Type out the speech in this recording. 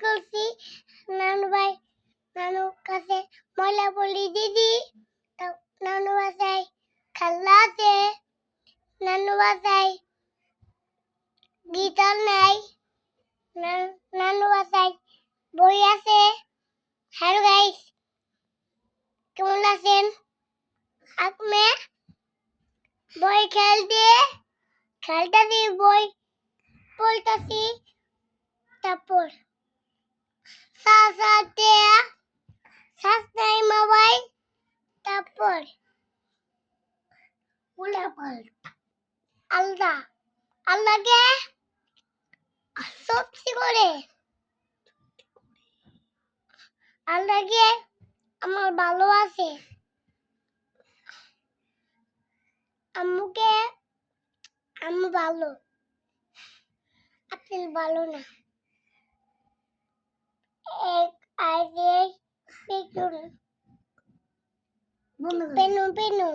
করছি নানু ভাই নানু কাছে ময়লা বলি দিদি নানু বাসায় খেলনা আছে নানু বাসায় গিটার নাই নানু বাসায় বই আছে হ্যালো গাইস কেমন আছেন আপনি বই খেলতেছি বই পড়তেছি তারপর সাথে সাথে মোবাইল তারপর আল্লাহ আল্লাহকে সবচেয়ে করে আল্লাহকে আমার ভালো আছে আম্মুকে আম্মু ভালো আপনি ভালো না এক আগে পেনু পেনু